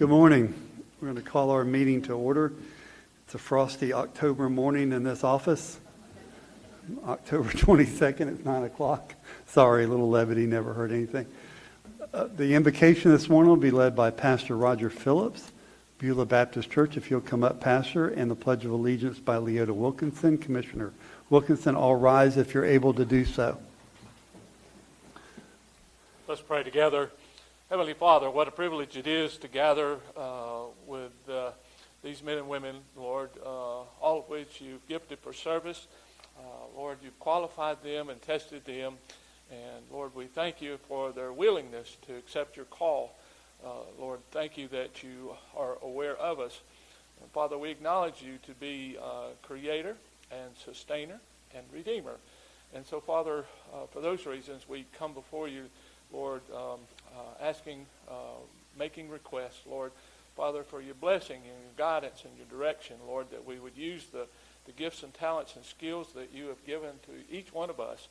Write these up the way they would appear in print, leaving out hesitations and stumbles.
Good morning. We're going to call our meeting to order. It's a frosty October morning in this office. October 22nd at 9 o'clock. Sorry, a little levity, never heard anything. The invocation this morning will be led by Pastor Roger Phillips, Beulah Baptist Church. If you'll come up, Pastor, and the Pledge of Allegiance by Leota Wilkinson. Commissioner Wilkinson, all rise if you're able to do so. Let's pray together. Heavenly Father, what a privilege it is to gather with these men and women, Lord, all of which you've gifted for service. Lord, you've qualified them and tested them. And Lord, we thank you for their willingness to accept your call. Lord, thank you that you are aware of us. And Father, we acknowledge you to be creator and sustainer and redeemer. And so, Father, for those reasons, we come before you, Lord, asking, making requests, Lord, Father, for your blessing and your guidance and your direction, Lord, that we would use the gifts and talents and skills that you have given to each one of us,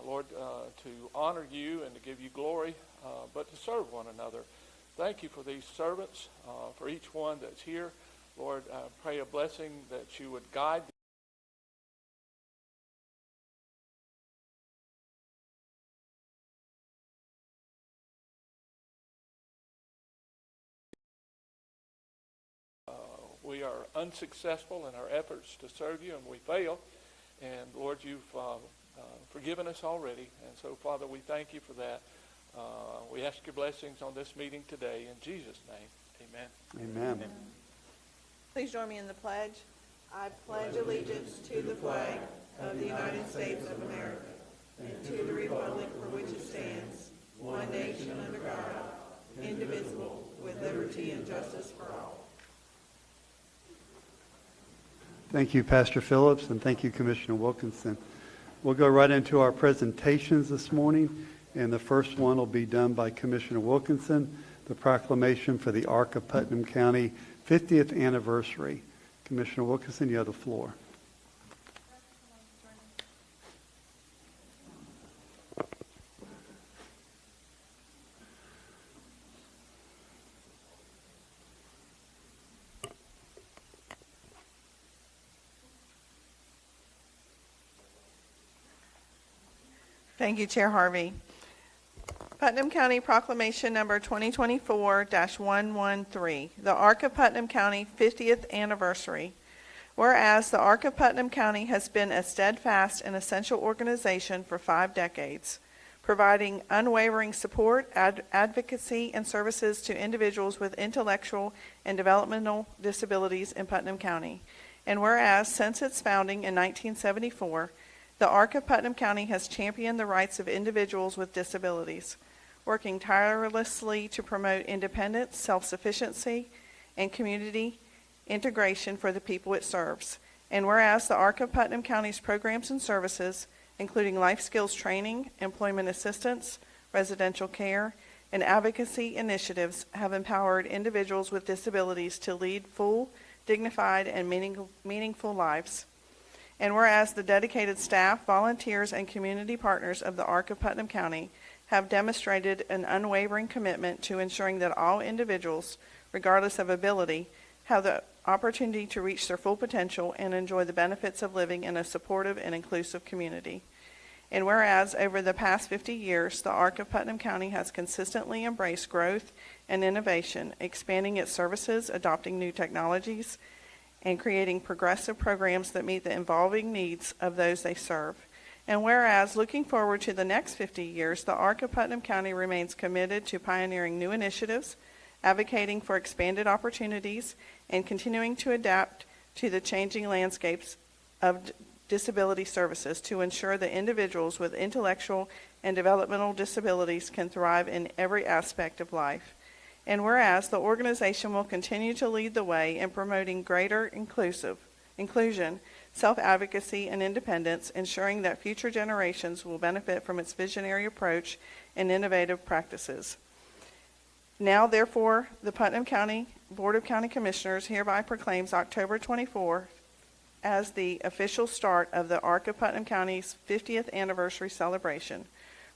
Lord, to honor you and to give you glory, but to serve one another. Thank you for these servants, for each one that's here. Lord, I pray a blessing that you would guide them. We are unsuccessful in our efforts to serve you, and we fail. And Lord, you've forgiven us already. And so, Father, we thank you for that. We ask your blessings on this meeting today. In Jesus' name, amen. Amen. Amen. Please join me in the pledge. I pledge allegiance to the flag of the United States of America and to the republic for which it stands, one nation under God, indivisible, with liberty and justice for all. Thank you, Pastor Phillips, and thank you, Commissioner Wilkinson. We'll go right into our presentations this morning, and the first one will be done by Commissioner Wilkinson, the proclamation for the Ark of Putnam County 50th anniversary. Commissioner Wilkinson, you have the floor. Thank you, Chair Harvey. Putnam County Proclamation Number 2024-113, the Ark of Putnam County 50th Anniversary. Whereas the Ark of Putnam County has been a steadfast and essential organization for 5 decades, providing unwavering support, advocacy, and services to individuals with intellectual and developmental disabilities in Putnam County. And whereas since its founding in 1974, the Ark of Putnam County has championed the rights of individuals with disabilities, working tirelessly to promote independence, self-sufficiency, and community integration for the people it serves. And whereas the Ark of Putnam County's programs and services, including life skills training, employment assistance, residential care, and advocacy initiatives, have empowered individuals with disabilities to lead full, dignified, and meaningful lives. And whereas the dedicated staff, volunteers, and community partners of the Ark of Putnam County have demonstrated an unwavering commitment to ensuring that all individuals, regardless of ability, have the opportunity to reach their full potential and enjoy the benefits of living in a supportive and inclusive community. And whereas over the past 50 years, the Ark of Putnam County has consistently embraced growth and innovation, expanding its services, adopting new technologies, and creating progressive programs that meet the evolving needs of those they serve. And whereas, looking forward to the next 50 years, the Ark of Putnam County remains committed to pioneering new initiatives, advocating for expanded opportunities, and continuing to adapt to the changing landscapes of disability services to ensure that individuals with intellectual and developmental disabilities can thrive in every aspect of life. And whereas the organization will continue to lead the way in promoting greater inclusion, self-advocacy, and independence, ensuring that future generations will benefit from its visionary approach and innovative practices. Now, therefore, the Putnam County Board of County Commissioners hereby proclaims October 24 as the official start of the Ark of Putnam County's 50th anniversary celebration,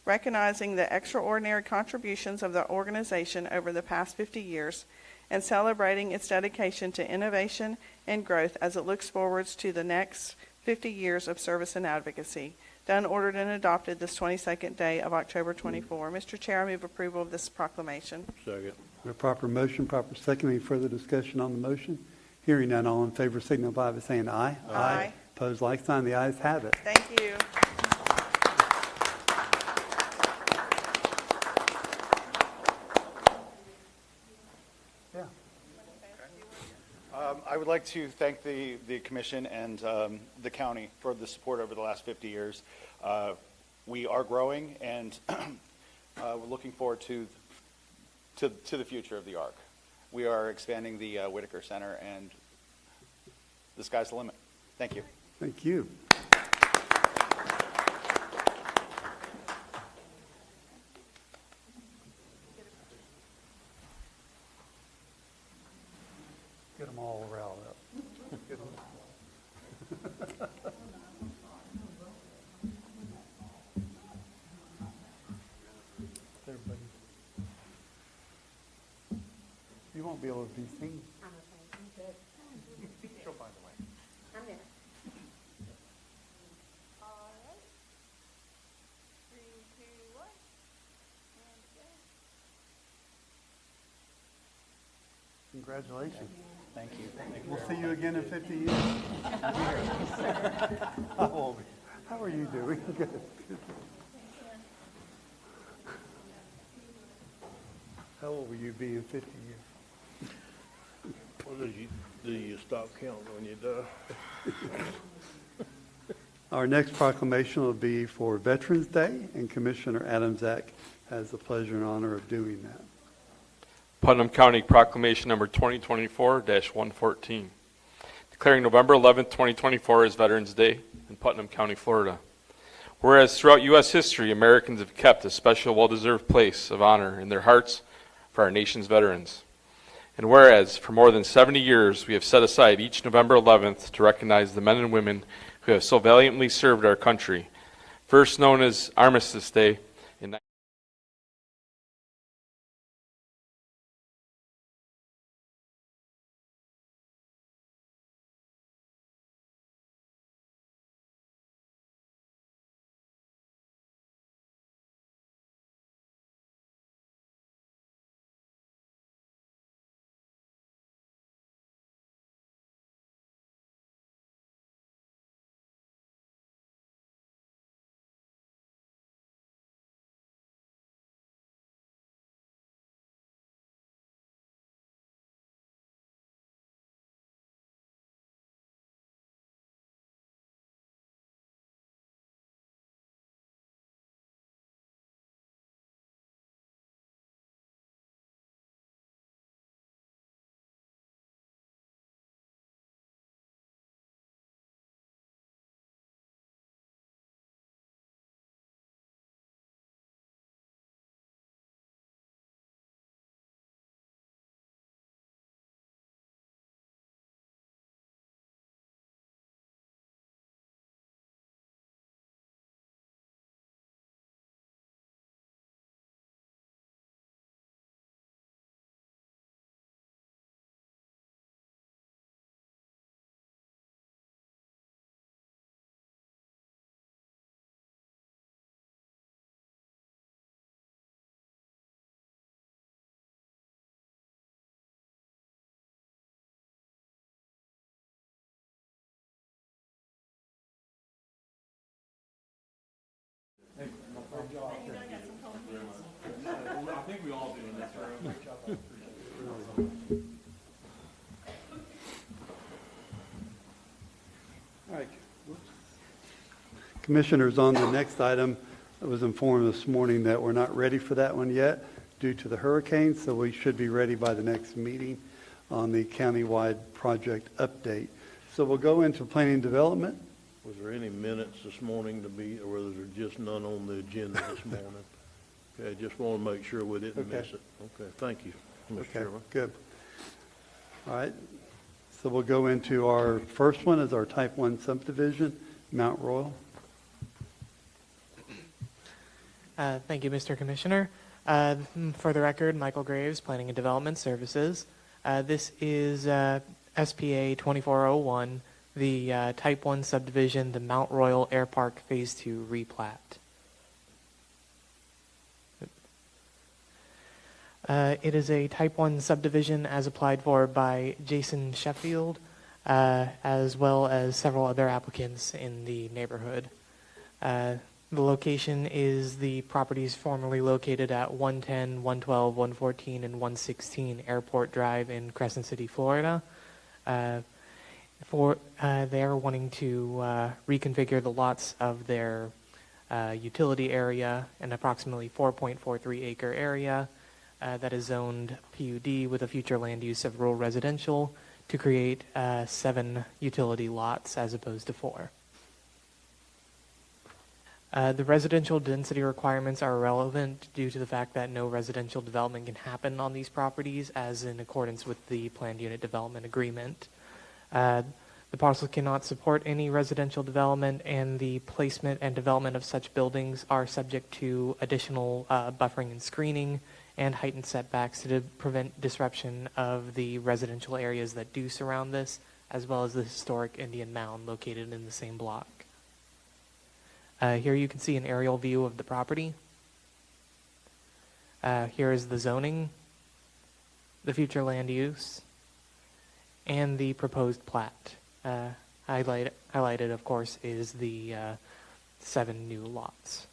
recognizing the extraordinary contributions of the organization over the past 50 years and celebrating its dedication to innovation and growth as it looks forwards to the next 50 years of service and advocacy. Done, ordered, and adopted this 22nd day of October 24. Mr. Chair, I move approval of this proclamation. Second. A proper motion, proper second. Any further discussion on the motion? Hearing none, all in favor signify by saying aye. Aye. Opposed, like sign. The ayes have it. Thank you. Yeah. I would like to thank the commission and the county for the support over the last 50 years. We are growing, and we're looking forward to the future of the ARC. We are expanding the Whitaker Center, and the sky's the limit. Thank you. Thank you. Get them all riled up. Get 'em. Everybody. You won't be able to be seen. I'm okay. I'm good. She'll find a way. I'm there. All right. 3, 2, 1. And go. Congratulations. Thank you. We'll see you again in 50 years. How are you doing? Good. How old will you be in 50 years? Well, do you stop counting when you die? Our next proclamation will be for Veterans Day, and Commissioner Adamczak has the pleasure and honor of doing that. Putnam County Proclamation Number 2024-114, declaring November 11, 2024 as Veterans Day in Putnam County, Florida. Whereas throughout U.S. history, Americans have kept a special, well-deserved place of honor in their hearts for our nation's veterans. And whereas for more than 70 years, we have set aside each November 11th to recognize the men and women who have so valiantly served our country, first known as Armistice Day in I think we all do in this room. All right. Commissioners, on the next item, I was informed this morning that we're not ready for that one yet due to the hurricane, so we should be ready by the next meeting on the countywide project update. So we'll go into planning and development. Was there any minutes this morning to be, or was there just none on the agenda this morning? Okay, just want to make sure we didn't Okay. miss it. Okay, thank you, Mr. Okay, Chairman. good. All right. So we'll go into our first one is our type 1 subdivision, Mount Royal. Thank you, Mr. Commissioner. For the record, Michael Graves, Planning and Development Services. This is SPA 2401, the Type 1 subdivision, the Mount Royal Air Park Phase 2 replat. It is a Type 1 subdivision as applied for by Jason Sheffield, as well as several other applicants in the neighborhood. The location is the properties formerly located at 110, 112, 114, and 116 Airport Drive in Crescent City, Florida. They are wanting to reconfigure the lots of their utility area, an approximately 4.43 acre area that is zoned PUD with a future land use of rural residential to create 7 utility lots as opposed to 4. The residential density requirements are irrelevant due to the fact that no residential development can happen on these properties as in accordance with the planned unit development agreement. The parcel cannot support any residential development, and the placement and development of such buildings are subject to additional buffering and screening and heightened setbacks to prevent disruption of the residential areas that do surround this, as well as the historic Indian mound located in the same block. Here you can see an aerial view of the property. Here is the zoning, the future land use, and the proposed plat. Highlighted, of course, is the 7 new lots.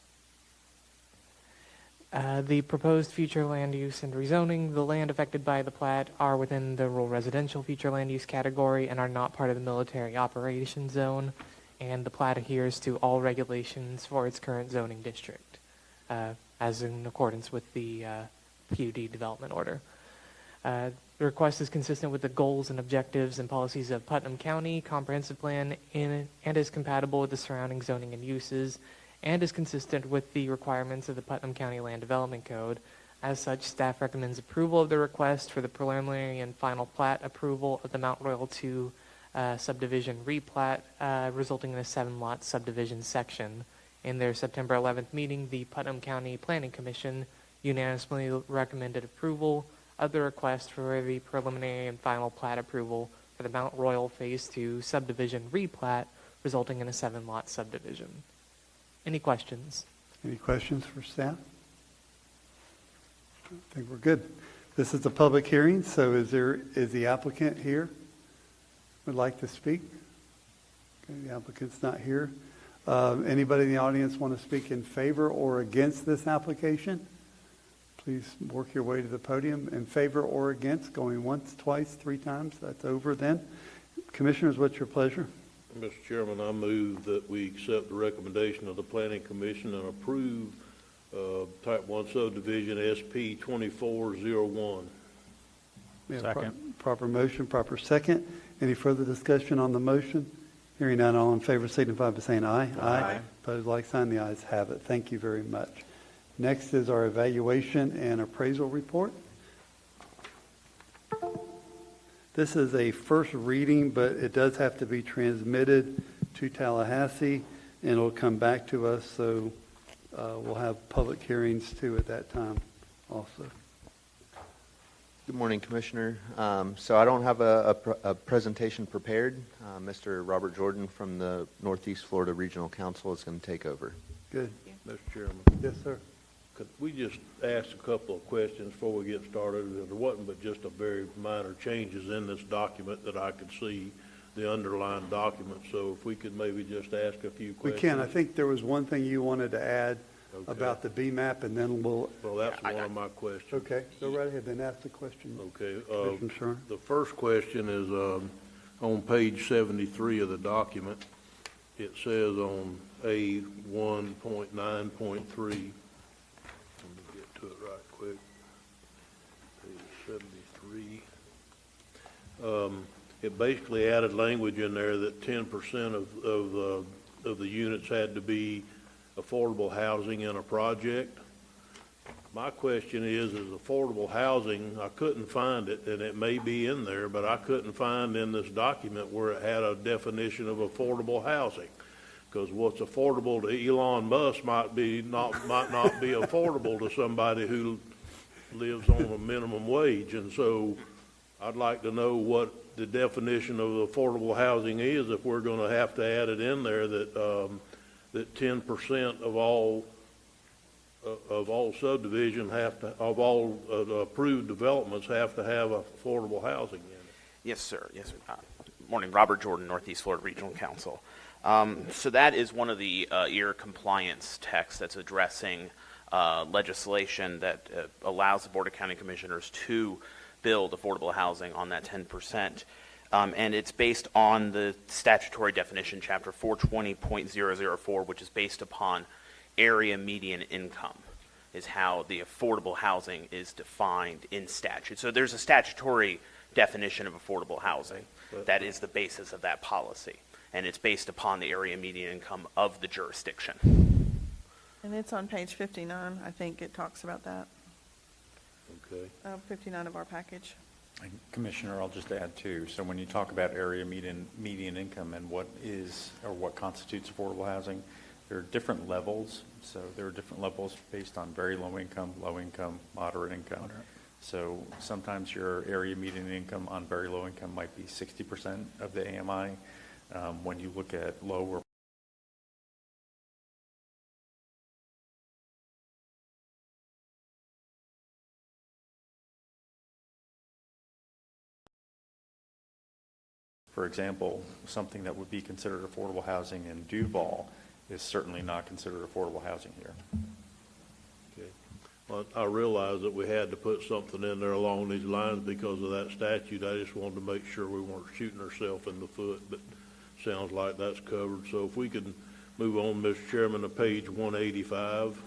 The proposed future land use and rezoning, the land affected by the plat are within the rural residential future land use category and are not part of the military operations zone, and the plat adheres to all regulations for its current zoning district, as in accordance with the PUD development order. The request is consistent with the goals and objectives and policies of Putnam County Comprehensive Plan and is compatible with the surrounding zoning and uses, and is consistent with the requirements of the Putnam County Land Development Code. As such, staff recommends approval of the request for the preliminary and final plat approval of the Mount Royal 2 subdivision replat, resulting in a 7-lot subdivision section. In their September 11th meeting, the Putnam County Planning Commission unanimously recommended approval of the request for the preliminary and final plat approval for the Mount Royal Phase 2 subdivision replat, resulting in a 7-lot subdivision. Any questions? Any questions for staff? I think we're good. This is a public hearing, so is the applicant here? Would like to speak? Okay, the applicant's not here. Anybody in the audience want to speak in favor or against this application? Please work your way to the podium. In favor or against, going once, twice, 3 times. That's over then. Commissioners, what's your pleasure? Mr. Chairman, I move that we accept the recommendation of the Planning Commission and approve Type 1 subdivision SP 2401. We have proper motion, proper second. Any further discussion on the motion? Hearing none, all in favor signify by saying aye. Aye. Opposed, like sign. The ayes have it. Thank you very much. Next is our evaluation and appraisal report. This is a first reading, but it does have to be transmitted to Tallahassee, and it'll come back to us, so we'll have public hearings too at that time also. Good morning, Commissioner. So I don't have a presentation prepared. Mr. Robert Jordan from the Northeast Florida Regional Council is going to take over. Good. Mr. Chairman, Yes, sir. could we just ask a couple of questions before we get started? There wasn't but just a very minor changes in this document that I could see, the underlying document. So if we could maybe just ask a few We questions. can. I think there was one thing you wanted to add Okay. about the BMAP, and then we'll, Well, that's one of my questions. okay, go right ahead, then ask the question. Okay. Commissioner Sherman. The first question is on page 73 of the document. It says on A 1.9.3. Let me get to it right quick. Page 73. It basically added language in there that 10% of the units had to be affordable housing in a project. My question is affordable housing, I couldn't find it, and it may be in there, but I couldn't find in this document where it had a definition of affordable housing. Because what's affordable to Elon Musk might not be affordable to somebody who lives on a minimum wage. And so I'd like to know what the definition of affordable housing is, if we're gonna have to add it in there that, that 10% of all subdivision of all approved developments have to have affordable housing in it. Yes, sir. Yes, sir. Morning, Robert Jordan, Northeast Florida Regional Council. So that is one of the EAR compliance texts that's addressing legislation that allows the Board of County Commissioners to build affordable housing on that 10%. And it's based on the statutory definition, Chapter 420.004, which is based upon area median income, is how the affordable housing is defined in statute. So there's a statutory definition of affordable housing that is the basis of that policy, and it's based upon the area median income of the jurisdiction. And it's on page 59, I think it talks about that, Okay. 59 of our package. And Commissioner, I'll just add too, so when you talk about area median income and what is, or what constitutes affordable housing, there are different levels. So there are different levels based on very low income, moderate income. So sometimes your area median income on very low income might be 60% of the AMI. When you look at low or for example, something that would be considered affordable housing in Duval is certainly not considered affordable housing here. Okay. Well, I realize that we had to put something in there along these lines because of that statute. I just wanted to make sure we weren't shooting ourselves in the foot, but sounds like that's covered. So if we could move on, Mr. Chairman, to page 185,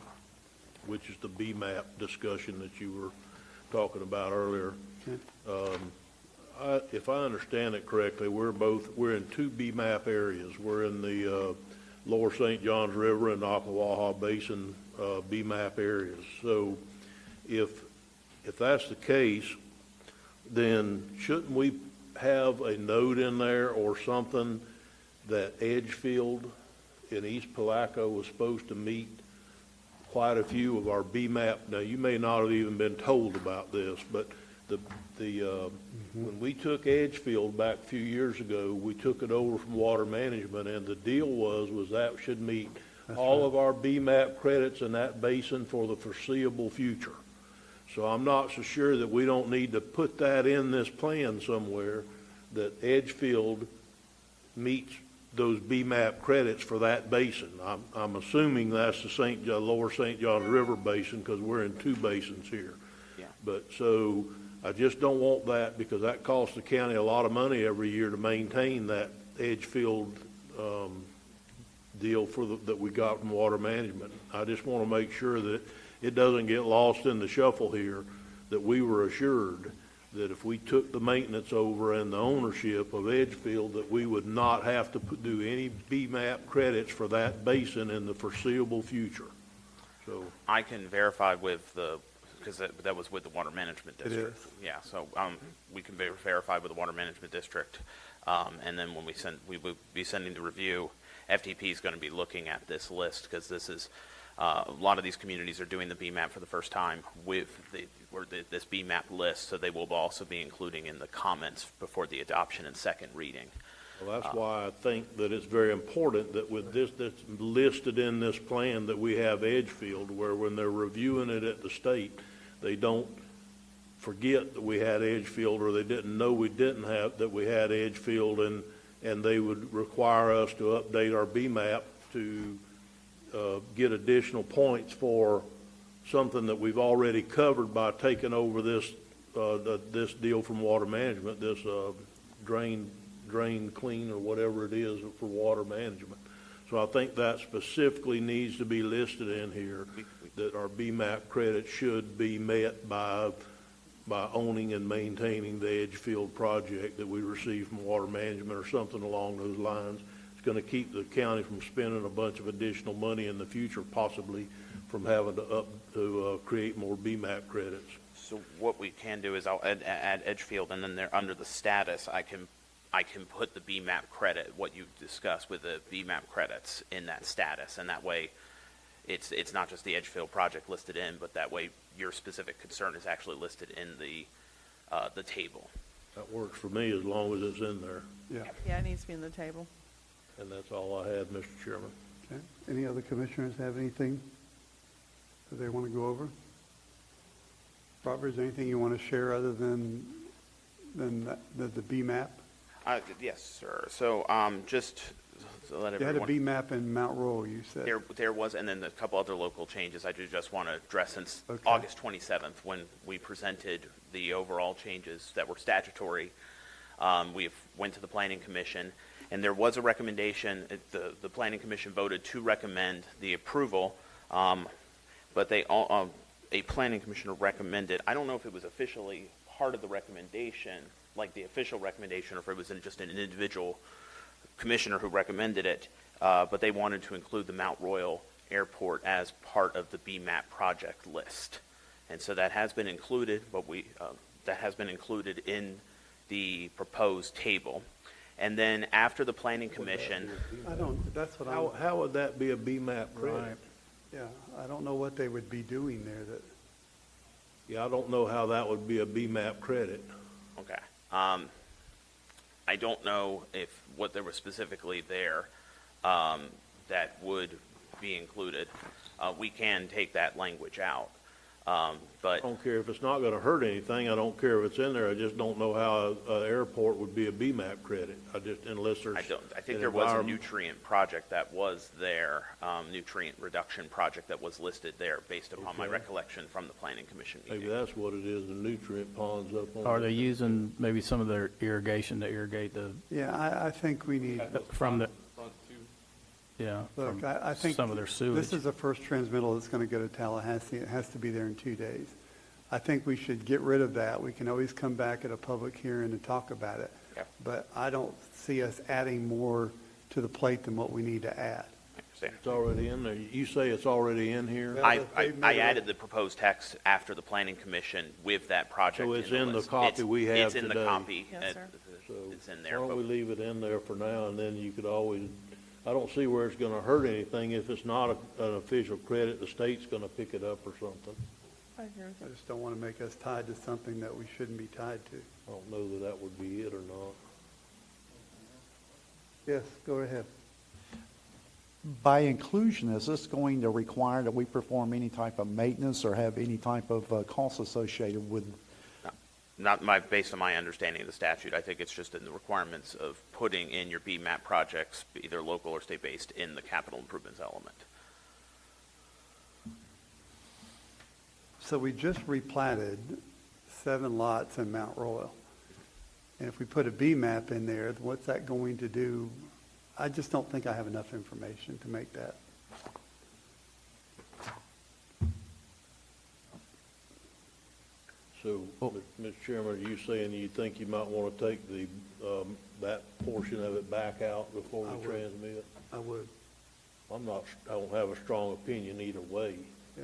which is the BMAP discussion that you were talking about earlier. If I understand it correctly, we're in two BMAP areas. We're in the Lower St. Johns River and Ocklawaha Basin BMAP areas. So if that's the case, then shouldn't we have a note in there or something that Edgefield in East Palatka was supposed to meet quite a few of our BMAP? Now, you may not have even been told about this, but when we took Edgefield back a few years ago, we took it over from Water Management, and the deal was that should meet all of our BMAP credits in that basin for the foreseeable future. So I'm not so sure that we don't need to put that in this plan somewhere, that Edgefield meets those BMAP credits for that basin. I'm assuming that's the Lower St. Johns River Basin, because we're in two basins here. Yeah. But so I just don't want that, because that costs the county a lot of money every year to maintain that Edgefield deal that we got from Water Management. I just want to make sure that it doesn't get lost in the shuffle here, that we were assured that if we took the maintenance over and the ownership of Edgefield, that we would not have to do any BMAP credits for that basin in the foreseeable future. So I can verify with because that was with the Water Management District. is. Yeah, so we can verify with the Water Management District. And then when we will be sending the review, FTP is going to be looking at this list, because this is, a lot of these communities are doing the BMAP for the first time with this BMAP list, so they will also be including in the comments before the adoption and second reading. well, that's why I think that it's very important that with this that's listed in this plan, that we have Edgefield, where when they're reviewing it at the state, they don't forget that we had Edgefield, or they didn't know we had Edgefield, and they would require us to update our BMAP to get additional points for something that we've already covered by taking over this deal from Water Management, this drain clean or whatever it is for Water Management. So I think that specifically needs to be listed in here, that our BMAP credit should be met by owning and maintaining the Edgefield project that we received from Water Management, or something along those lines. It's going to keep the county from spending a bunch of additional money in the future, possibly from having to create more BMAP credits. So what we can do is I'll add Edgefield, and then there under the status, I can put the BMAP credit, what you discussed with the BMAP credits, in that status, and that way it's not just the Edgefield project listed in, but that way your specific concern is actually listed in the table. That works for me as long as it's in there, Yeah. Yeah, it needs to be in the table. and that's all I had, Mr. Chairman. Okay. Any other commissioners have anything that they want to go over? Robert, is there anything you want to share other than the BMAP? Yes, sir. So just to let You had a everyone. BMAP in Mount Royal, you said. There was, and then a couple other local changes I do just want to address since Okay. August 27th, when we presented the overall changes that were statutory. We went to the Planning Commission, and there was a recommendation. The Planning Commission voted to recommend the approval, but a Planning Commissioner recommended, I don't know if it was officially part of the recommendation, like the official recommendation, or if it was just an individual commissioner who recommended it, but they wanted to include the Mount Royal Airport as part of the BMAP project list. And so that has been included, but that has been included in the proposed table. And then after the Planning Commission, That's what How would that be a BMAP credit? yeah, I don't know what they would be doing there that, Yeah, I don't know how that would be a BMAP credit. okay, I don't know if what there was specifically there that would be included. We can take that language out, I but don't care if it's not gonna hurt anything, I don't care if it's in there, I just don't know how an airport would be a BMAP credit. Unless there's. I think an there was a environment- nutrient project that was there, nutrient reduction project that was listed there based upon my Okay. recollection from the Planning Commission Maybe meeting. that's what it is, the nutrient ponds up on. Are they using maybe some of their irrigation to irrigate the, yeah, I think we need, from the, Front two. yeah, look, from I think. some of their sewage? This is the first transmittal that's going to go to Tallahassee. It has to be there in 2 days. I think we should get rid of that. We can always come back at a public hearing and talk about it. Yeah. But I don't see us adding more to the plate than what we need to add. I understand. It's already in there. You say it's already in here? Well, I they've made it- added the proposed text after the Planning Commission with that project. So it's in the list. copy we have It's in the today. copy. Yes, sir. So It's in why there. don't we But leave it in there for now, and then you could always, I don't see where it's gonna hurt anything. If it's not an official credit, the state's gonna pick it up or something. I agree with I you. just don't want to make us tied to something that we shouldn't be tied to. I don't know that that would be it or not. Yes, go ahead. By inclusion, is this going to require that we perform any type of maintenance or have any type of costs associated with? based on my understanding of the statute, I think it's just in the requirements of putting in your BMAP projects, either local or state-based, in the capital improvements element. So we just replatted 7 lots in Mount Royal. And if we put a B map in there, what's that going to do? I just don't think I have enough information to make that. So, Mr. Chairman, are you saying you think you might wanna take the, that portion of it back out before I we would. transmit? I would, I don't have a strong opinion either way. yeah.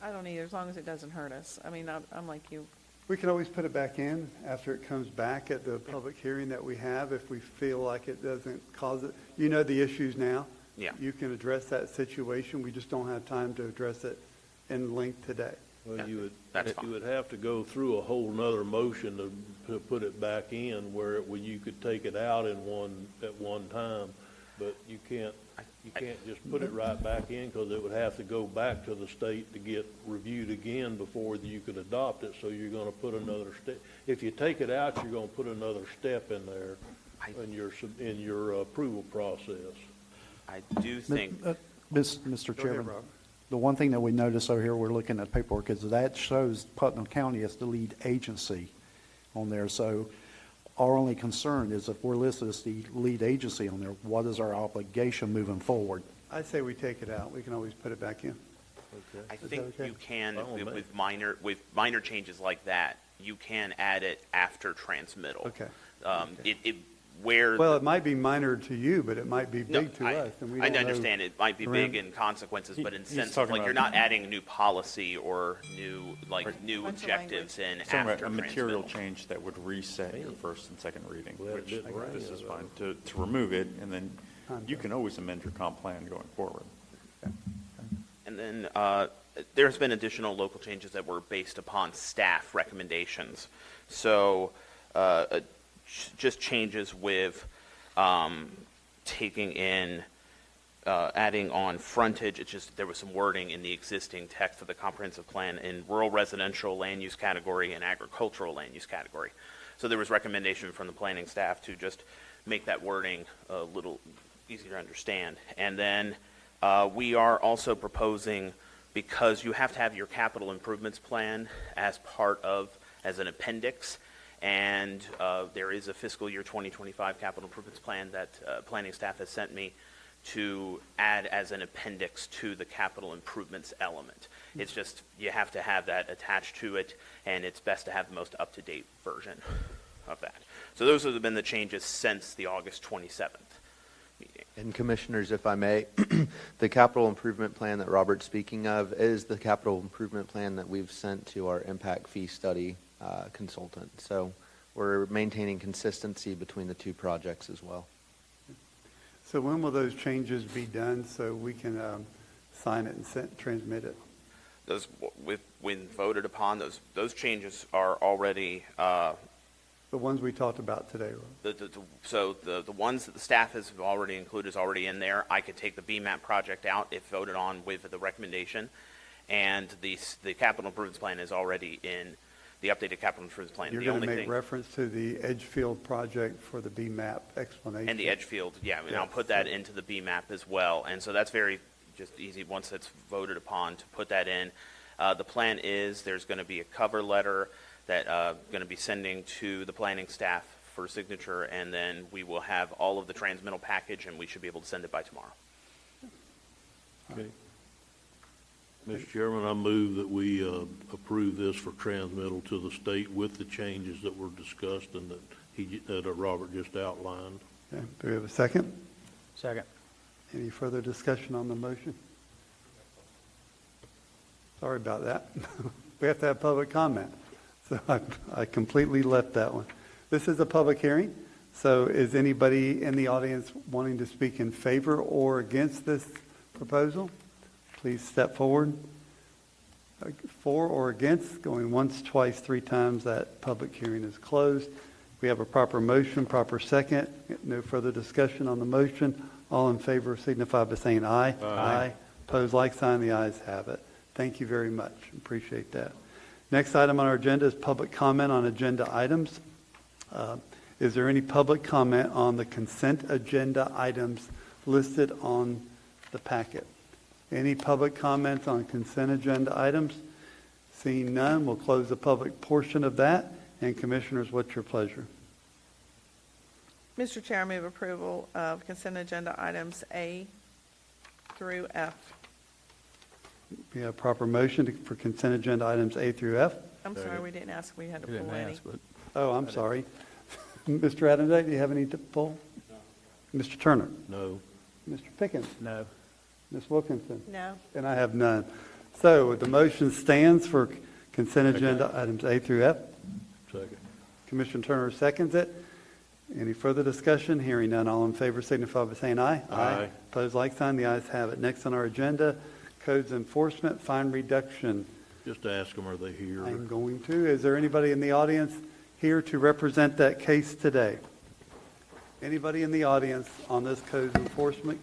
I don't either, as long as it doesn't hurt us. I mean, I'm like you. We can always put it back in after it comes back at the public hearing that we have if we feel like it doesn't cause it. You know the issues now. Yeah. You can address that situation. We just don't have time to address it in length today. Well, Yeah, you that's fine. would have to go through a whole nother motion to put it back in where you could take it out at one time, but you can't just put it right back in because it would have to go back to the state to get reviewed again before you could adopt it, so you're gonna put another step. If you take it out, you're gonna put another step in there in your approval process. I do think, Mr. Go ahead, Chairman, Robert. the one thing that we notice over here, we're looking at paperwork, is that shows Putnam County as the lead agency on there. So our only concern is if we're listed as the lead agency on there, what is our obligation moving forward? I say we take it out. We can always put it back in. I that think okay? you can, Fine with me. with minor changes like that, you can add it after transmittal. Okay. Where Well, it might be minor to you, but it might be No, big to us, and we I don't know. understand it might be big Around- in consequences, but in He's sense of talking like you're about- not adding new policy or new new Bunch of objectives in Talking after about a material transmittal. change that would reset your first and second reading, Well, it which didn't rain, this is though. fine, to remove it, and then you can always amend your comp plan going forward. And then there's been additional local changes that were based upon staff recommendations. So just changes with taking in, adding on frontage. It's just there was some wording in the existing text of the comprehensive plan in rural residential land use category and agricultural land use category. So there was recommendation from the planning staff to just make that wording a little easier to understand. And then we are also proposing, because you have to have your capital improvements plan as an appendix, and there is a fiscal year 2025 capital improvements plan that planning staff has sent me to add as an appendix to the capital improvements element. It's just, you have to have that attached to it, and it's best to have the most up-to-date version of that. So those have been the changes since the August 27th meeting. And Commissioners, if I may, the capital improvement plan that Robert's speaking of is the capital improvement plan that we've sent to our impact fee study consultant. So we're maintaining consistency between the two projects as well. So when will those changes be done so we can sign it and transmit it? Those, when voted upon, those changes are already, The ones we talked about today, right? so the ones that the staff has already included is already in there. I could take the BMAP project out if voted on with the recommendation, and the capital improvements plan is already in the updated capital improvements plan. You're The going to only make thing, reference to the Edgefield project for the BMAP explanation. and the Edgefield, yeah, and I'll Yes. put that into the BMAP as well. And so that's very just easy once that's voted upon to put that in. The plan is there's going to be a cover letter that going to be sending to the planning staff for signature, and then we will have all of the transmittal package, and we should be able to send it by tomorrow. Okay. Mr. Chairman, I move that we approve this for transmittal to the state with the changes that were discussed and that Robert just outlined. Okay. Do we have a second? Second. Any further discussion on the motion? Sorry about that. We have to have public comment. So I completely left that one. This is a public hearing, so is anybody in the audience wanting to speak in favor or against this proposal? Please step forward. For or against, going once, twice, three times, that public hearing is closed. We have a proper motion, proper second. No further discussion on the motion. All in favor signify by saying aye. Aye. Opposed, like sign. The ayes have it. Thank you very much. Appreciate that. Next item on our agenda is public comment on agenda items. Is there any public comment on the consent agenda items listed on the packet? Any public comments on consent agenda items? Seeing none, we'll close the public portion of that. And Commissioners, what's your pleasure? Mr. Chair, I move approval of consent agenda items A through F. We have proper motion for consent agenda items A through F. I'm sorry, we didn't ask if we had to We didn't pull any. ask, but Oh, I'm sorry. Mr. Adams, do you have any to pull? No. Mr. Turner? No. Mr. Pickens? no. Ms. Wilkinson? No. And I have none. So the motion stands for consent agenda items A through F. Second. Commissioner Turner seconds it. Any further discussion? Hearing none, all in favor signify by saying aye. Aye. Opposed, like sign. The ayes have it. Next on our agenda, codes enforcement, fine reduction. Just ask them, are they here? I'm going to. Is there anybody in the audience here to represent that case today? Anybody in the audience on this codes enforcement?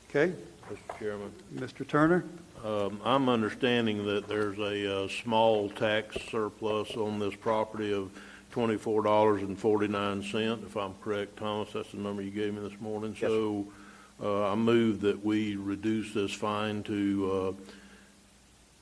Okay, Mr. Chairman, Mr. Turner? I'm understanding that there's a small tax surplus on this property of $24.49, if I'm correct, Thomas. That's the number you gave me this morning. Yes. So I move that we reduce this fine to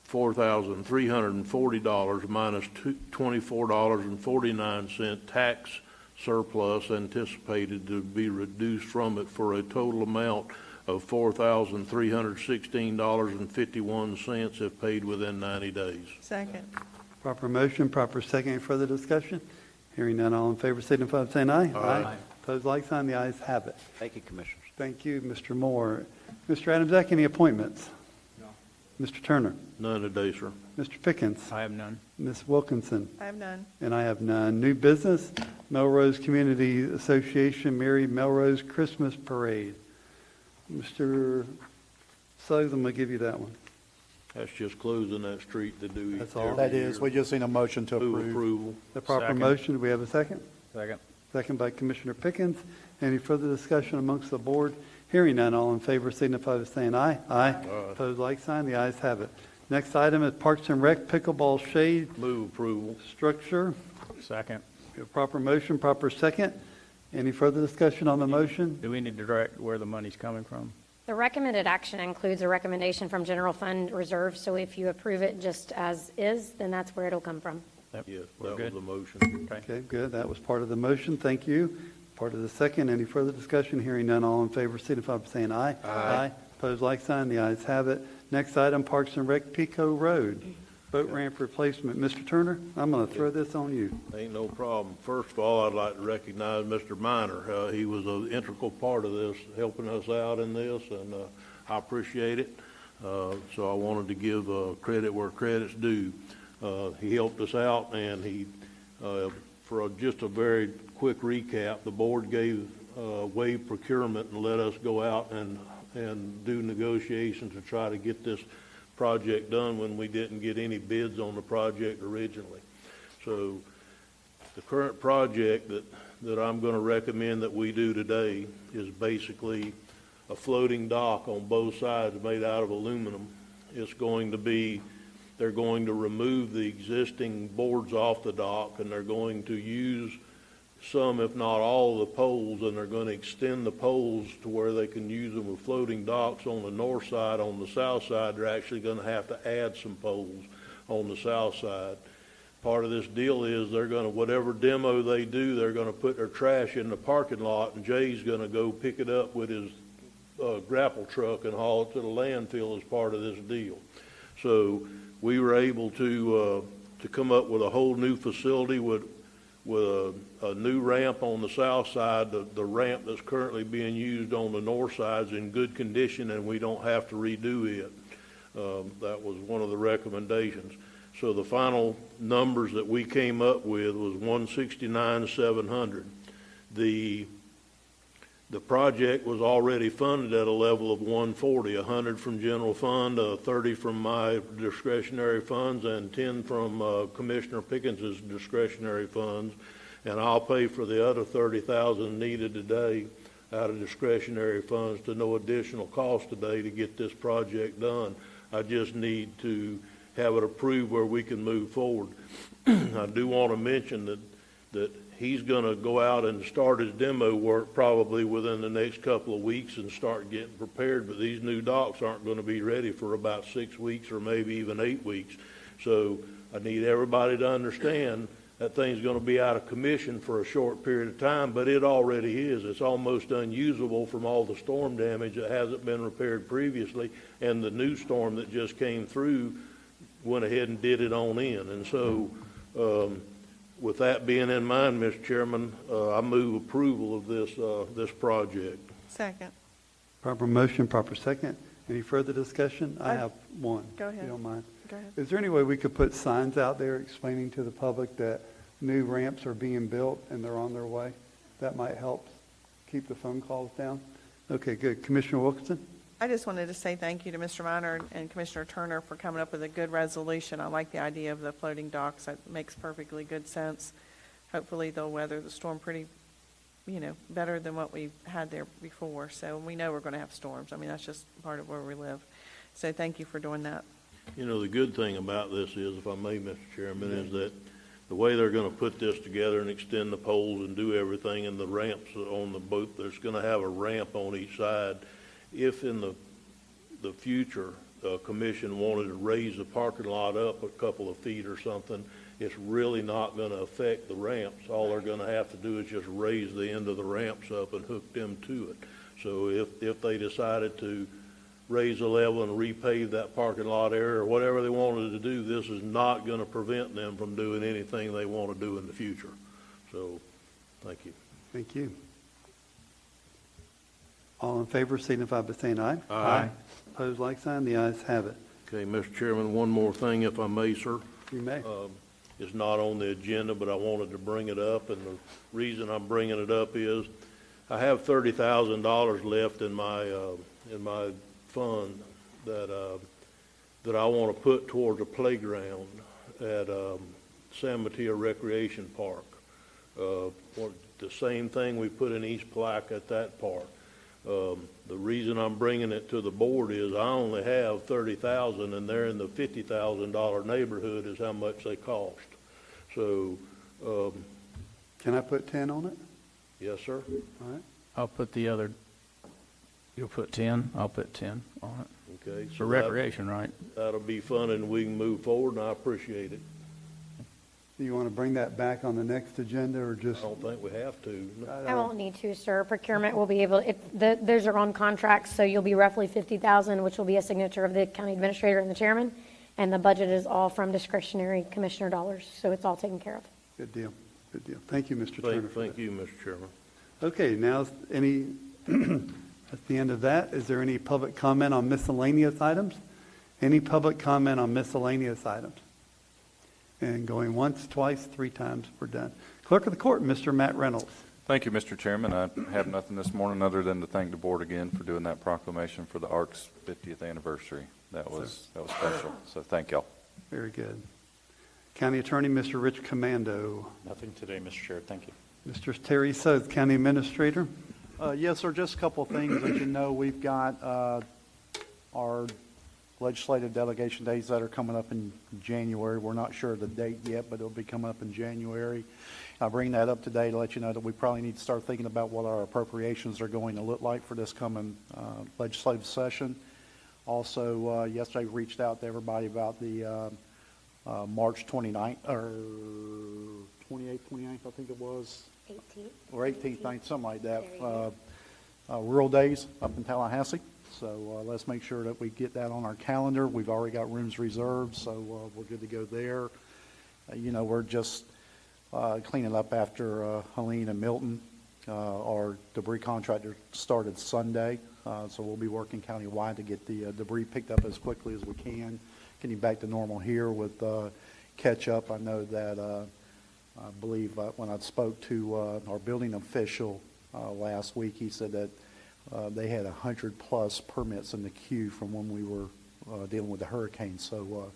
$4,340 minus $24.49 tax surplus anticipated to be reduced from it for a total amount of $4,316.51 if paid within 90 days. Second. Proper motion, proper second. Any further discussion? Hearing none, all in favor signify by saying aye. Aye. Opposed, like sign. The ayes have it. Thank you, Commissioners. Thank you, Mr. Moore. Mr. Adams, any appointments? No. Mr. Turner? None today, sir. Mr. Pickens? I have none. Ms. Wilkinson? I have none. And I have none. New business, Melrose Community Association Mary Melrose Christmas Parade. Mr. Suggs, I'm going to give you that one. That's just closing that street to do. That's all? That is, we just need a motion to Move approve. approval. The proper Second. motion, do we have a second? Second. Second by Commissioner Pickens. Any further discussion amongst the board? Hearing none, all in favor signify by saying aye. Aye. Opposed, like sign. The ayes have it. Next item is Parks and Rec pickleball shade Move approval. structure. Second. A proper motion, proper second. Any further discussion on the motion? Do we need to direct where the money's coming from? The recommended action includes a recommendation from general fund reserve, so if you approve it just as is, then that's where it'll come from. Yep. Yes, We're that was good. the motion. Okay. Okay, good. That was part of the motion. Thank you. Part of the second. Any further discussion? Hearing none, all in favor signify by saying aye. Aye. Opposed, like sign. The ayes have it. Next item, Parks and Rec Pico Road, boat ramp replacement. Mr. Turner, I'm going to throw this on you. Ain't no problem. First of all, I'd like to recognize Mr. Minor. He was an integral part of this, helping us out in this, and I appreciate it. So I wanted to give credit where credit's due. He helped us out, and he, for just a very quick recap, the board gave waived procurement and let us go out and do negotiations to try to get this project done when we didn't get any bids on the project originally. So the current project that I'm going to recommend that we do today is basically a floating dock on both sides made out of aluminum. It's going to be, they're going to remove the existing boards off the dock, and they're going to use some, if not all, of the poles, and they're going to extend the poles to where they can use them with floating docks on the north side. On the south side, they're actually going to have to add some poles on the south side. Part of this deal is they're going to, whatever demo they do, they're going to put their trash in the parking lot, and Jay's going to go pick it up with his grapple truck and haul it to the landfill as part of this deal. So we were able to come up with a whole new facility with a new ramp on the south side. The ramp that's currently being used on the north side is in good condition, and we don't have to redo it. That was one of the recommendations. So the final numbers that we came up with was $169,700. The project was already funded at a level of $140, 100 from general fund, 30 from my discretionary funds, and 10 from Commissioner Pickens's discretionary funds. And I'll pay for the other $30,000 needed today out of discretionary funds to no additional cost today to get this project done. I just need to have it approved where we can move forward. I do want to mention that he's going to go out and start his demo work probably within the next couple of weeks and start getting prepared, but these new docks aren't going to be ready for about 6 weeks or maybe even 8 weeks. So I need everybody to understand that thing's going to be out of commission for a short period of time, but it already is. It's almost unusable from all the storm damage that hasn't been repaired previously, and the new storm that just came through went ahead and did it on in. And so with that being in mind, Mr. Chairman, I move approval of this project. Second. Proper motion, proper second. Any further discussion? I I- have one. Go If ahead. you don't mind. Go ahead. Is there any way we could put signs out there explaining to the public that new ramps are being built and they're on their way? That might help keep the phone calls down. Okay, good. Commissioner Wilkinson? I just wanted to say thank you to Mr. Minor and Commissioner Turner for coming up with a good resolution. I like the idea of the floating docks. That makes perfectly good sense. Hopefully they'll weather the storm pretty, better than what we've had there before. So we know we're going to have storms. I mean, that's just part of where we live. So thank you for doing that. You know, the good thing about this is, if I may, Mr. Chairman, is that the way they're going to put this together and extend the poles and do everything, and the ramps on the boat, there's going to have a ramp on each side. If in the future, commission wanted to raise the parking lot up a couple of feet or something, it's really not going to affect the ramps. All they're going to have to do is just raise the end of the ramps up and hook them to it. So if they decided to raise the level and repave that parking lot area or whatever they wanted to do, this is not going to prevent them from doing anything they want to do in the future. So, thank you. Thank you. All in favor signify by saying aye. Aye. Opposed, like sign. The ayes have it. Okay, Mr. Chairman, one more thing, if I may, sir. You may. It's not on the agenda, but I wanted to bring it up, and the reason I'm bringing it up is I have $30,000 left in my fund that that I want to put towards a playground at San Mateo Recreation Park. The same thing we put in East Palatka at that park. The reason I'm bringing it to the board is I only have $30,000, and they're in the $50,000 neighborhood is how much they cost. So, Can I put 10 on it? yes, sir. All right. I'll put the other, you'll put 10, I'll put 10 on it. Okay. For so recreation, right? That'll be fun, and we can move forward, and I appreciate it. Do you want to bring that back on the next agenda, or I just? don't think we have to. I won't need to, sir. Procurement will be able, those are on contracts, so you'll be roughly 50,000, which will be a signature of the county administrator and the chairman, and the budget is all from discretionary commissioner dollars, so it's all taken care of. Good deal. Good deal. Thank you, Mr. Turner. Thank you, Mr. Chairman. Okay, now, at the end of that, is there any public comment on miscellaneous items? Any public comment on miscellaneous items? And going once, twice, 3 times, we're done. Clerk of the Court, Mr. Matt Reynolds. Thank you, Mr. Chairman. I have nothing this morning other than to thank the board again for doing that proclamation for the ARC's 50th anniversary. That was special, so thank y'all. Very good. County Attorney, Mr. Rich Commando. Nothing today, Mr. Chair. Thank you. Mr. Terry Suggs, County Administrator. Yes, sir, just a couple of things. As you know, we've got our legislative delegation days that are coming up in January. We're not sure of the date yet, but it'll be coming up in January. I bring that up today to let you know that we probably need to start thinking about what our appropriations are going to look like for this coming legislative session. Also, yesterday we reached out to everybody about the March 29th, or 28th, 29th, I think it was. 18th. Or 18th, 19th, something like that. Rural Days up in Tallahassee. So let's make sure that we get that on our calendar. We've already got rooms reserved, so we're good to go there. We're just cleaning up after Helene and Milton. Our debris contractor started Sunday, so we'll be working countywide to get the debris picked up as quickly as we can. Getting back to normal here with catch up. I know that I believe when I spoke to our building official last week, he said that they had 100+ permits in the queue from when we were dealing with the hurricane. So,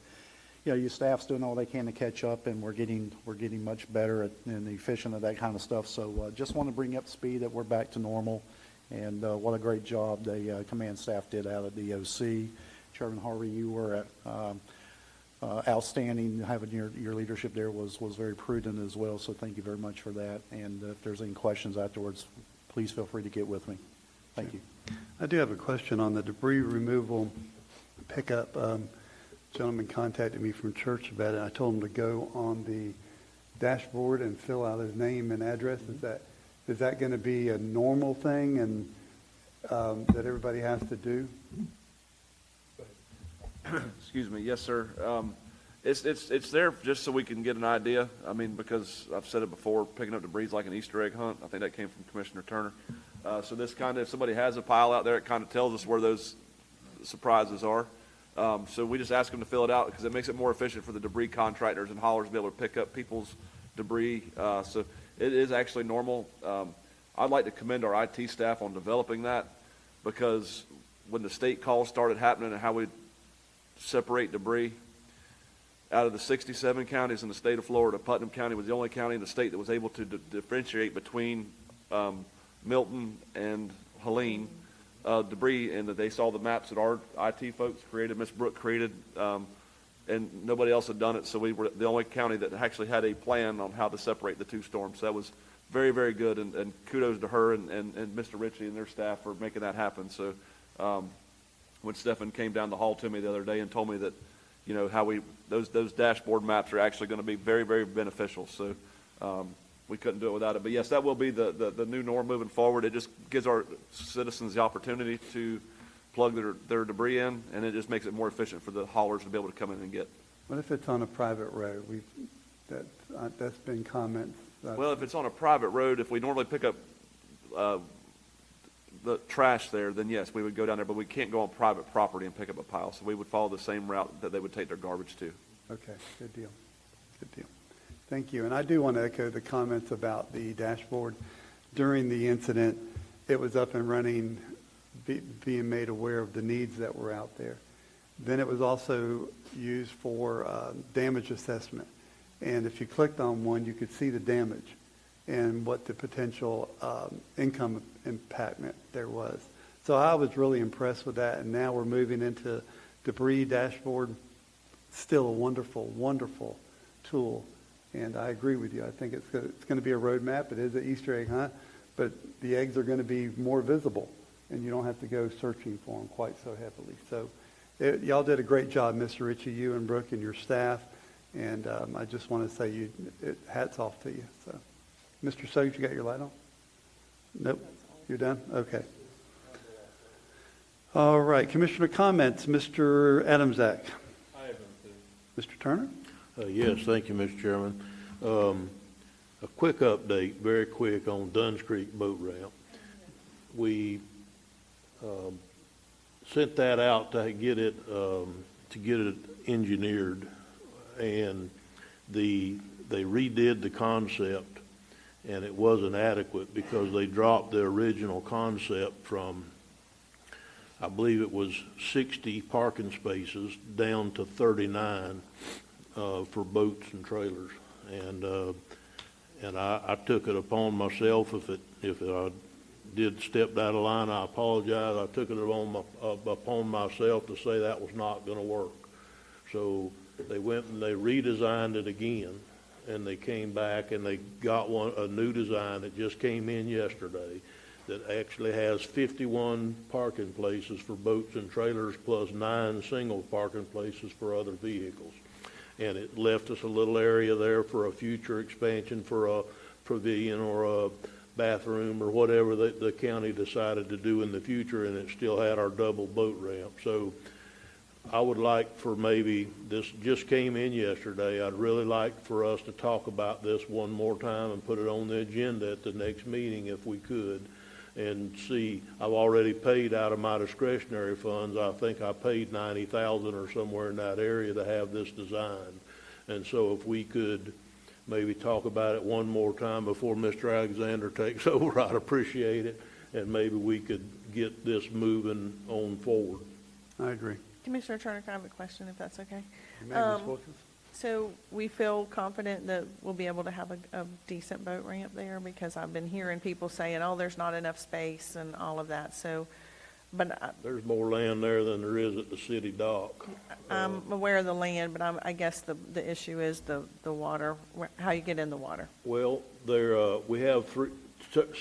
your staff's doing all they can to catch up, and we're getting much better and efficient at that kind of stuff. So, just want to bring up to speed that we're back to normal, and what a great job the command staff did out at the BOCC. Chairman Harvey, you were outstanding. Having your leadership there was very prudent as well. So, thank you very much for that. And if there's any questions afterwards, please feel free to get with me. Thank you. I do have a question on the debris removal pickup. Gentleman contacted me from church about it. I told him to go on the dashboard and fill out his name and address. Is that going to be a normal thing and that everybody has to do? Excuse me. Yes, sir. It's there just so we can get an idea. I mean, because I've said it before, picking up debris is like an Easter egg hunt. I think that came from Commissioner Turner. So this kind of, if somebody has a pile out there, it kind of tells us where those surprises are. So we just ask them to fill it out because it makes it more efficient for the debris contractors and haulers to be able to pick up people's debris. So it is actually normal. I'd like to commend our IT staff on developing that, because when the state calls started happening and how we separate debris, out of the 67 counties in the state of Florida, Putnam County was the only county in the state that was able to differentiate between Milton and Helene debris, and that they saw the maps that our IT folks created, Ms. Brooke created, and nobody else had done it. So we were the only county that actually had a plan on how to separate the two storms. So that was very, very good, and kudos to her and Mr. Ritchie and their staff for making that happen. So when Stephan came down the hall to me the other day and told me that, how those dashboard maps are actually going to be very, very beneficial. So we couldn't do it without it. But yes, that will be the new norm moving forward. It just gives our citizens the opportunity to plug their debris in, and it just makes it more efficient for the haulers to be able to come in and get. What if it's on a private road? That's been comments. Well, if it's on a private road, if we normally pick up the trash there, then yes, we would go down there, but we can't go on private property and pick up a pile. So we would follow the same route that they would take their garbage to. Okay, good deal. Good deal. Thank you. And I do want to echo the comments about the dashboard. During the incident, it was up and running, being made aware of the needs that were out there. Then it was also used for damage assessment. And if you clicked on one, you could see the damage and what the potential income impact there was. So I was really impressed with that, and now we're moving into debris dashboard. Still a wonderful, wonderful tool, and I agree with you. I think it's going to be a roadmap. It is an Easter egg hunt, but the eggs are going to be more visible, and you don't have to go searching for them quite so heavily. So y'all did a great job, Mr. Ritchie, you and Brooke and your staff, and I just want to say hats off to you. So, Mr. Suggs, you got your light on? Nope. You're done? Okay. All right. Commissioner comments. Mr. Adamczak. I have Mr. Turner? Yes, thank you, Mr. Chairman. A quick update, very quick, on Duns Creek Boat Ramp. We sent that out to get it engineered, and they redid the concept, and it wasn't adequate because they dropped the original concept from, I believe it was 60 parking spaces down to 39 for boats and trailers. And I took it upon myself, if I did step out of line, I apologize. I took it upon myself to say that was not going to work. So they went and they redesigned it again, and they came back and they got a new design that just came in yesterday that actually has 51 parking places for boats and trailers plus 9 single parking places for other vehicles. And it left us a little area there for a future expansion for a pavilion or a bathroom or whatever the county decided to do in the future, and it still had our double boat ramp. So I would like for maybe, this just came in yesterday, I'd really like for us to talk about this one more time and put it on the agenda at the next meeting if we could, and see. I've already paid out of my discretionary funds. I think I paid $90,000 or somewhere in that area to have this designed. And so if we could maybe talk about it one more time before Mr. Alexander takes over, I'd appreciate it, and maybe we could get this moving on forward. I agree. Commissioner Turner, can I have a question, if that's okay? You may, Ms. Wilkins. So we feel confident that we'll be able to have a decent boat ramp there, because I've been hearing people saying, oh, there's not enough space and all of that. So, but There's more land there than there is at the city dock. I'm aware of the land, but I guess the issue is the water, how you get in the water. Well, we have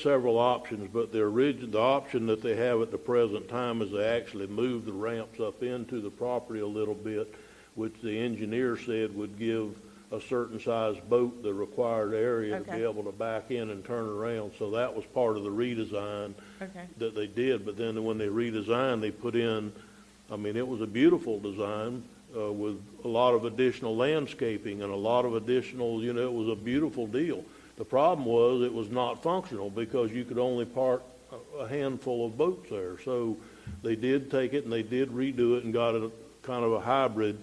several options, but the option that they have at the present time is they actually move the ramps up into the property a little bit, which the engineer said would give a certain size boat the required area to be able to back in and turn around. So that was part of the redesign that they did. But then when they redesigned, they put in, I mean, it was a beautiful design with a lot of additional landscaping and a lot of additional, it was a beautiful deal. The problem was it was not functional because you could only park a handful of boats there. So they did take it and they did redo it and got it kind of a hybrid.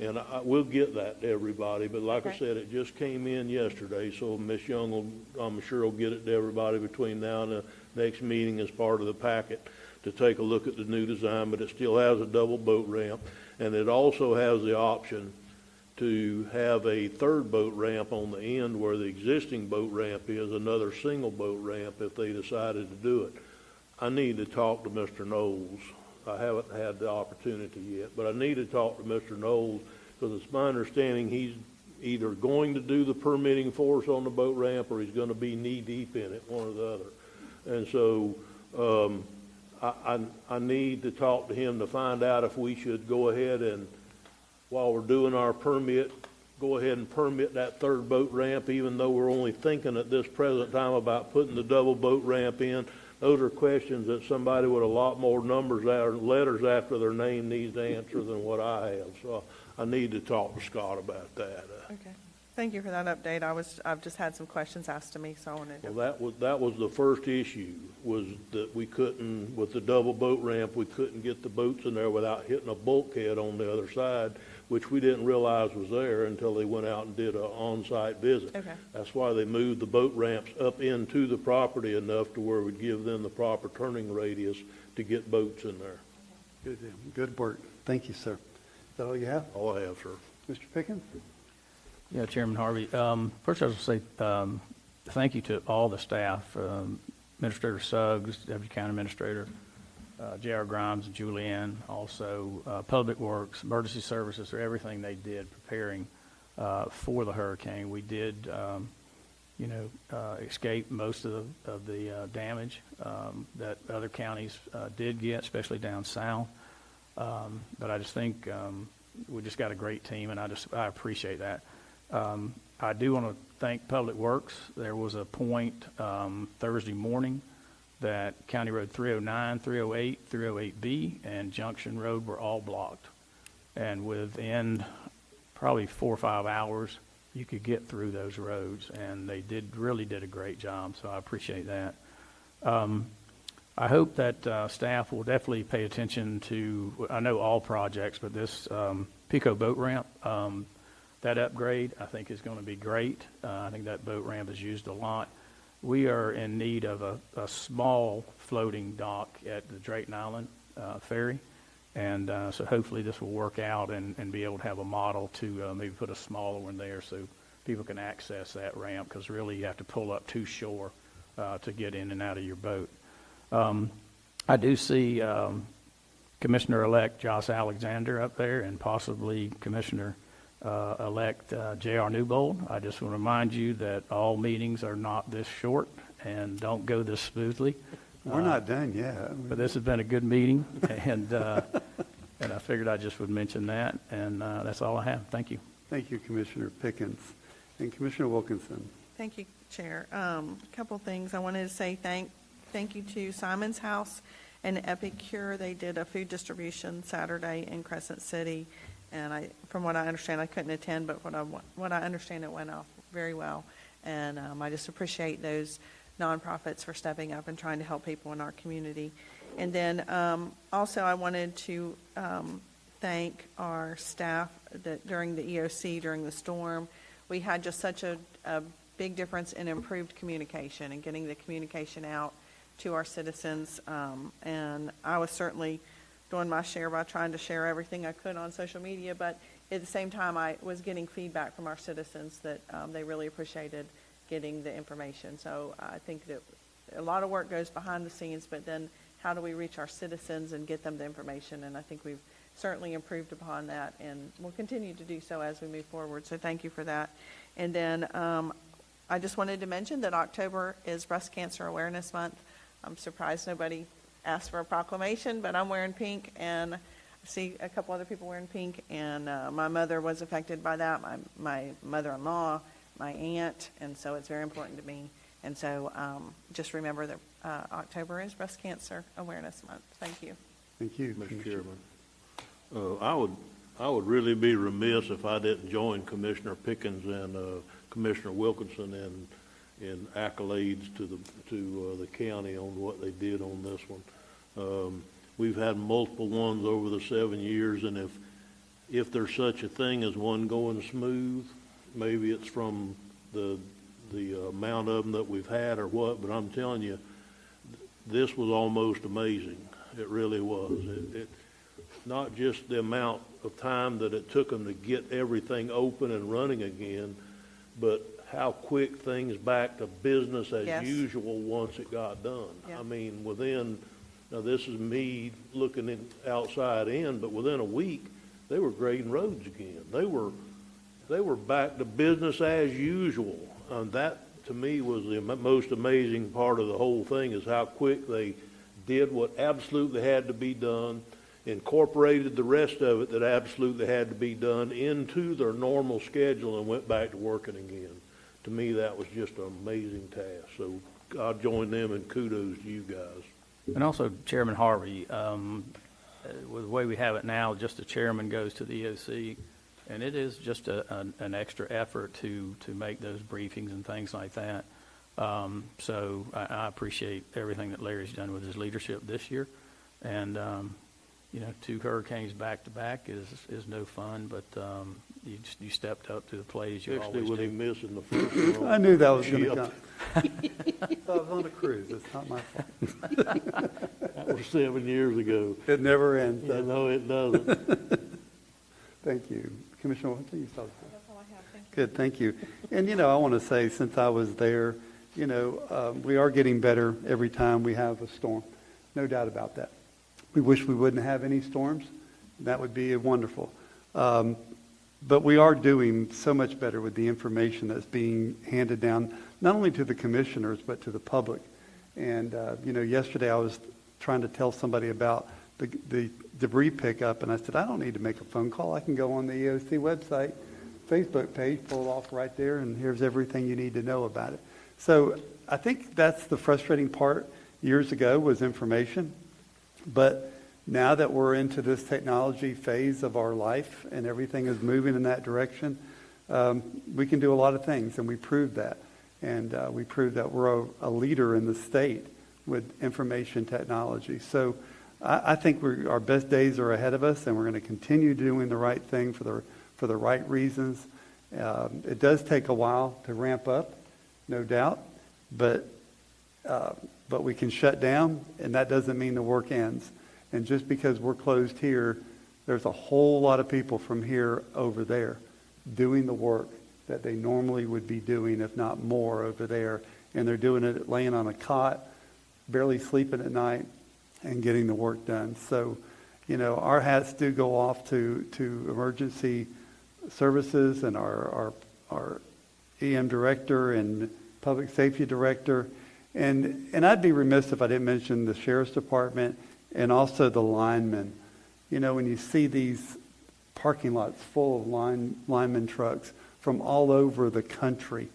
And we'll get that to everybody, but like I said, it just came in yesterday, so Ms. Young I'm sure will get it to everybody between now and the next meeting as part of the packet to take a look at the new design, but it still has a double boat ramp, and it also has the option to have a third boat ramp on the end where the existing boat ramp is, another single boat ramp if they decided to do it. I need to talk to Mr. Knowles. I haven't had the opportunity yet, but I need to talk to Mr. Knowles because it's my understanding he's either going to do the permitting for us on the boat ramp or he's going to be knee-deep in it, one or the other. And so I need to talk to him to find out if we should go ahead and, while we're doing our permit, go ahead and permit that third boat ramp, even though we're only thinking at this present time about putting the double boat ramp in. Those are questions that somebody with a lot more numbers or letters after their name needs to answer than what I have. So I need to talk to Scott about that. Okay. Thank you for that update. I've just had some questions asked to me, so I wanted to. Well, that was the first issue, was that we couldn't, with the double boat ramp, we couldn't get the boats in there without hitting a bulkhead on the other side, which we didn't realize was there until they went out and did an on-site visit. Okay. That's why they moved the boat ramps up into the property enough to where we'd give them the proper turning radius to get boats in there. Good work. Thank you, sir. that all you have? All I have, sir. Mr. Pickens? Yeah, Chairman Harvey. First, I was going to say thank you to all the staff, Administrator Suggs, Deputy County Administrator, J.R. Grimes, and Julianne, also Public Works, Emergency Services, for everything they did preparing for the hurricane. We did, escape most of the damage that other counties did get, especially down south. But I just think we just got a great team, and I appreciate that. I do want to thank Public Works. There was a point Thursday morning that County Road 309, 308, 308B, and Junction Road were all blocked. And within probably 4 or 5 hours, you could get through those roads, and they really did a great job, so I appreciate that. I hope that staff will definitely pay attention to, I know all projects, but this Pico boat ramp, that upgrade I think is going to be great. I think that boat ramp is used a lot. We are in need of a small floating dock at the Drayton Island ferry, and so hopefully this will work out and be able to have a model to maybe put a smaller one there so people can access that ramp, because really you have to pull up to shore to get in and out of your boat. I do see Commissioner-elect Josh Alexander up there, and possibly Commissioner-elect J.R. Newbold. I just want to remind you that all meetings are not this short and don't go this smoothly. We're not done yet. But this has been a good meeting, and I figured I just would mention that, and that's all I have. Thank you. Thank you, Commissioner Pickens. And Commissioner Wilkinson. Thank you, Chair. A couple things. I wanted to say thank you to Simon's House and Epicure. They did a food distribution Saturday in Crescent City, and from what I understand, I couldn't attend, but what I understand, it went off very well. And I just appreciate those nonprofits for stepping up and trying to help people in our community. And then also I wanted to thank our staff that during the EOC, during the storm, we had just such a big difference in improved communication and getting the communication out to our citizens. And I was certainly doing my share by trying to share everything I could on social media, but at the same time I was getting feedback from our citizens that they really appreciated getting the information. So I think that a lot of work goes behind the scenes, but then how do we reach our citizens and get them the information? And I think we've certainly improved upon that, and we'll continue to do so as we move forward. So thank you for that. And then I just wanted to mention that October is Breast Cancer Awareness Month. I'm surprised nobody asked for a proclamation, but I'm wearing pink, and I see a couple other people wearing pink, and my mother was affected by that, my mother-in-law, my aunt, and so it's very important to me. And so just remember that October is Breast Cancer Awareness Month. Thank you. Thank you, Mr. Chairman. I would really be remiss if I didn't join Commissioner Pickens and Commissioner Wilkinson in accolades to the county on what they did on this one. We've had multiple ones over the 7 years, and if there's such a thing as one going smooth, maybe it's from the amount of them that we've had or what, but I'm telling you, this was almost amazing. It really was. It not just the amount of time that it took them to get everything open and running again, but how quick things back to business as Yes. usual once it got done. Yeah. I mean, now this is me looking outside in, but within a week, they were grading roads again. They were back to business as usual. That, to me, was the most amazing part of the whole thing, is how quick they did what absolutely had to be done, incorporated the rest of it that absolutely had to be done into their normal schedule, and went back to working again. To me, that was just an amazing task. So I'll join them in kudos to you guys. And also, Chairman Harvey, with the way we have it now, just the chairman goes to the EOC, and it is just an extra effort to make those briefings and things like that. So I appreciate everything that Larry's done with his leadership this year. And, 2 hurricanes back to back is no fun, but you stepped up to the plate as you Especially always with do. him missing the first one. I knew that was going to Yep. come. I was on a cruise. It's not my fault. That was 7 years ago. It never ends. Yeah, no, it doesn't. Thank you. Commissioner, what do you thought? Good, thank you. And, I want to say, since I was there, we are getting better every time we have a storm. No doubt about that. We wish we wouldn't have any storms. That would be wonderful. But we are doing so much better with the information that's being handed down, not only to the commissioners, but to the public. And, yesterday I was trying to tell somebody about the debris pickup, and I said, I don't need to make a phone call. I can go on the EOC website, Facebook page, pull it off right there, and here's everything you need to know about it. So I think that's the frustrating part years ago was information. But now that we're into this technology phase of our life and everything is moving in that direction, we can do a lot of things, and we proved that. And we proved that we're a leader in the state with information technology. So I think our best days are ahead of us, and we're going to continue doing the right thing for the right reasons. It does take a while to ramp up, no doubt, but we can shut down, and that doesn't mean the work ends. And just because we're closed here, there's a whole lot of people from here over there doing the work that they normally would be doing, if not more, over there. And they're doing it laying on a cot, barely sleeping at night, and getting the work done. So, our hats do go off to emergency services and our EM director and public safety director. And I'd be remiss if I didn't mention the sheriff's department and also the linemen. When you see these parking lots full of lineman trucks from all over the country,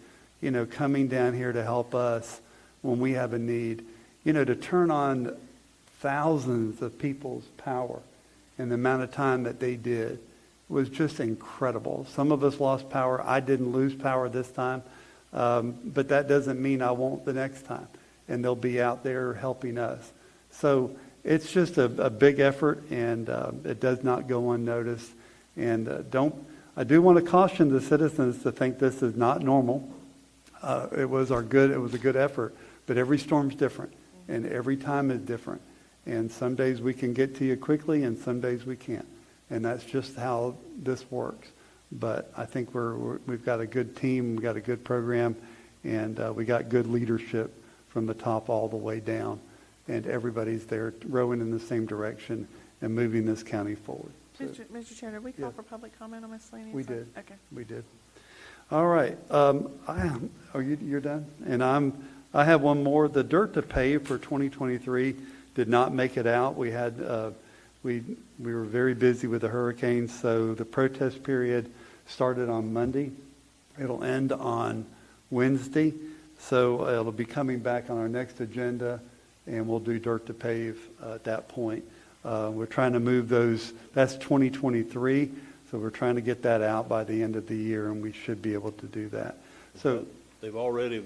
coming down here to help us when we have a need, to turn on thousands of people's power in the amount of time that they did was just incredible. Some of us lost power. I didn't lose power this time, but that doesn't mean I won't the next time. And they'll be out there helping us. So it's just a big effort, and it does not go unnoticed. And I do want to caution the citizens to think this is not normal. It was a good effort, but every storm's different, and every time is different. And some days we can get to you quickly, and some days we can't. And that's just how this works. But I think we've got a good team, we've got a good program, and we got good leadership from the top all the way down. And everybody's there rowing in the same direction and moving this county forward. So, Mr. Chair, did we call for public comment on miscellaneous? we did. Okay. We did. All right. You're done? And I have one more. The dirt to pave for 2023 did not make it out. We had we were very busy with the hurricanes, so the protest period started on Monday. It'll end on Wednesday, so it'll be coming back on our next agenda, and we'll do dirt to pave at that point. We're trying to move those. That's 2023, so we're trying to get that out by the end of the year, and we should be able to do that. So they've already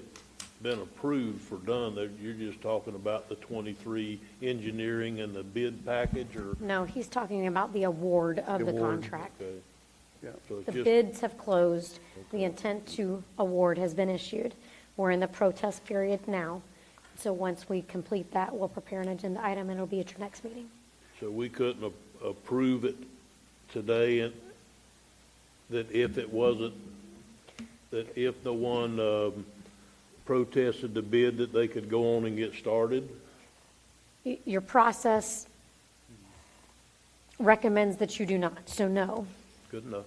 been approved for done. You're just talking about the 23 engineering and the bid package, or? No, he's talking about the award of the award. contract. Okay. yeah. So it's The just, bids have closed. The intent to award has been issued. We're in the protest period now. So once we complete that, we'll prepare an agenda item, and it'll be at your next meeting. so we couldn't approve it today, and that if it wasn't, that if the one protested the bid, that they could go on and get started? Your process recommends that you do not, so no. Good enough.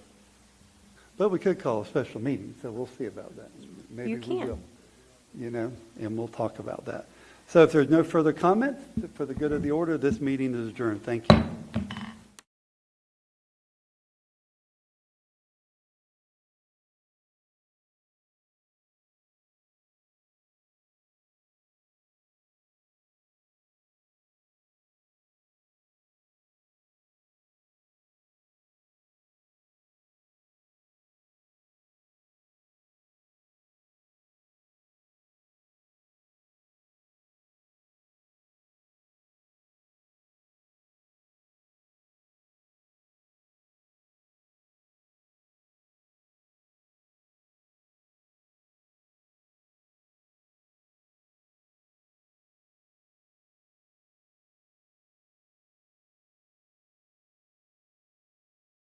But we could call a special meeting, so we'll see about that. Maybe You we can. will, and we'll talk about that. So if there's no further comments, for the good of the order, this meeting is adjourned. Thank you.